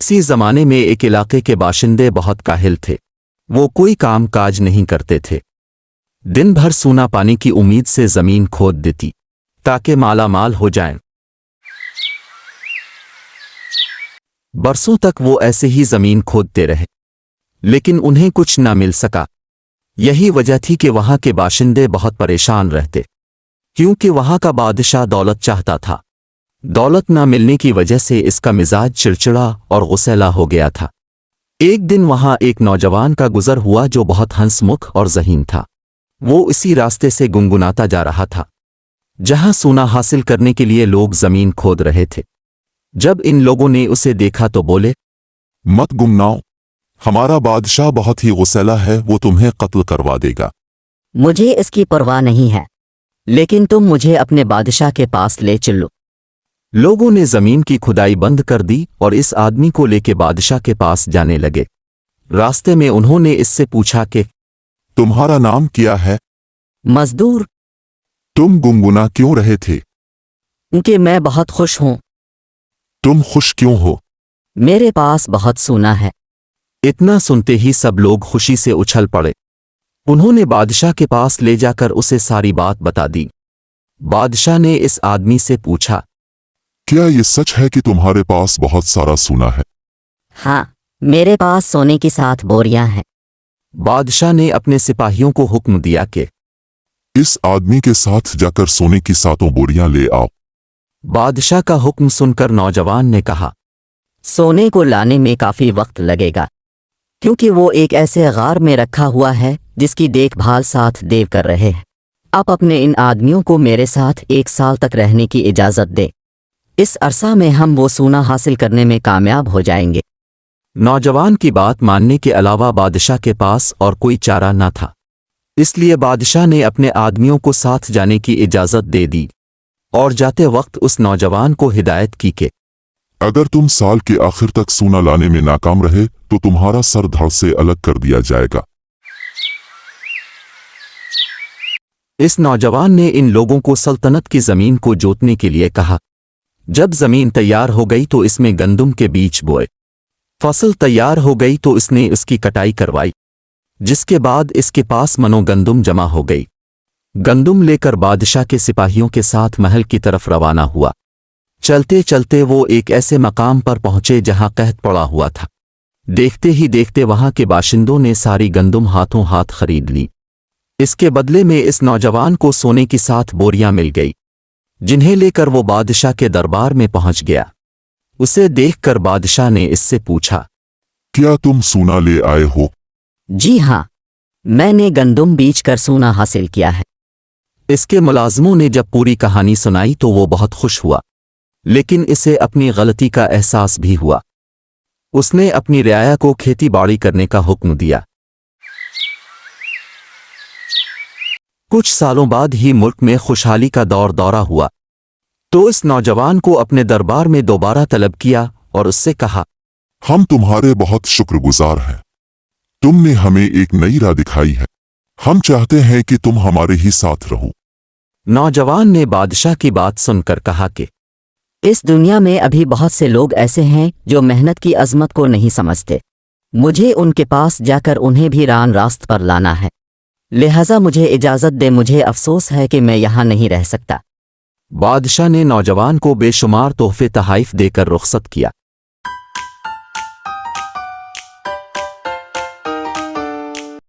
किसी ज़माने में एक इलाके के बाशिंदे बहुत काहिल थे। वो कोई काम काज नहीं करते थे। दिन भर सूना पानी की उम्मीद से ज़मीन खोद देती ताकि माला माल हो जाएं। बरसों तक वो ऐसे ही ज़मीन खोदते रहे, लेकिन उन्हें कुछ न मिल सका। यही वजह थी कि वहाँ के बाशिंदे बहुत परेशान रहते, क्योंकि वहाँ का बादशाह दौलत चाहता था। दौलत न मिलने की वजह से इसका मिजाज चिड़चिड़ा और गुस्सैला हो गया था। एक दिन वहाँ एक नौजवान का गुजर हुआ जो बहुत हंसमुख और ज़हीन था। वो इसी रास्ते से गुनगुनाता जा रहा था जहाँ सोना हासिल करने के लिए लोग ज़मीन खोद रहे थे। जब इन लोगों ने उसे देखा तो बोले, मत गुमनाओ, हमारा बादशाह बहुत ही गुस्सैला है, वो तुम्हें कत्ल करवा देगा। मुझे इसकी परवाह नहीं है, लेकिन तुम मुझे अपने बादशाह के पास ले चलो। लोगों ने ज़मीन की खुदाई बंद कर दी और इस आदमी को लेके बादशाह के पास जाने लगे। रास्ते में उन्होंने इससे पूछा कि तुम्हारा नाम क्या है? मजदूर। तुम गुनगुना क्यों रहे थे? क्योंकि मैं बहुत खुश हूँ। तुम खुश क्यों हो? मेरे पास बहुत सोना है। इतना सुनते ही सब लोग खुशी से उछल पड़े। उन्होंने बादशाह के पास ले जाकर उसे सारी बात बता दी। बादशाह ने इस आदमी से पूछा, क्या ये सच है कि तुम्हारे पास बहुत सारा सोना है? हाँ, मेरे पास सोने की 7 बोरियां हैं। बादशाह ने अपने सिपाहियों को हुक्म दिया कि इस आदमी के साथ जाकर सोने की 7 बोरियां ले आओ। बादशाह का हुक्म सुनकर नौजवान ने कहा, सोने को लाने में काफी वक्त लगेगा, क्योंकि वो एक ऐसे गार में रखा हुआ है जिसकी देखभाल 7 देव कर रहे हैं। आप अपने इन आदमियों को मेरे साथ 1 साल तक रहने की इजाजत दे। इस अरसा में हम वो सोना हासिल करने में कामयाब हो जाएंगे। नौजवान की बात मानने के अलावा बादशाह के पास और कोई चारा न था, इसलिए बादशाह ने अपने आदमियों को साथ जाने की इजाजत दे दी और जाते वक्त उस नौजवान को हिदायत की कि अगर तुम साल के आखिर तक सोना लाने में नाकाम रहे तो तुम्हारा सर धड़ से अलग कर दिया जाएगा। इस नौजवान ने इन लोगों को सल्तनत की जमीन को जोतने के लिए कहा। जब जमीन तैयार हो गई तो इसमें गंदुम के बीज बोए। फसल तैयार हो गई तो इसने इसकी कटाई करवाई, जिसके बाद इसके पास मनो गंदुम जमा हो गई। गंदुम लेकर बादशाह के सिपाहियों के साथ महल की तरफ रवाना हुआ। चलते चलते वो एक ऐसे मकाम पर पहुंचे जहां कहत पड़ा हुआ था। देखते ही देखते वहां के बाशिंदों ने सारी गंदुम हाथों हाथ खरीद ली। इसके बदले में इस नौजवान को सोने की 7 बोरियां मिल गई, जिन्हें लेकर वो बादशाह के दरबार में पहुंच गया। उसे देखकर बादशाह ने इससे पूछा, क्या तुम सोना ले आए हो? जी हाँ, मैंने गंदुम बीज कर सोना हासिल किया है। इसके मुलाजमों ने जब पूरी कहानी सुनाई तो वो बहुत खुश हुआ, लेकिन इसे अपनी गलती का एहसास भी हुआ। उसने अपनी रियाया को खेती बाड़ी करने का हुक्म दिया। कुछ सालों बाद ही मुल्क में खुशहाली का दौरा हुआ, तो इस नौजवान को अपने दरबार में दोबारा तलब किया और उससे कहा, हम तुम्हारे बहुत शुक्रगुजार हैं। तुमने हमें एक नई राह दिखाई है। हम चाहते हैं कि तुम हमारे ही साथ रहो। नौजवान ने बादशाह की बात सुनकर कहा कि इस दुनिया में अभी बहुत से लोग ऐसे हैं जो मेहनत की अजमत को नहीं समझते। मुझे उनके पास जाकर उन्हें भी रास्त पर लाना है, लिहाजा मुझे इजाज़त दे। मुझे अफसोस है कि मैं यहाँ नहीं रह सकता। बादशाह ने नौजवान को बेशुमार तोहफे तहाइफ देकर रुखसत किया।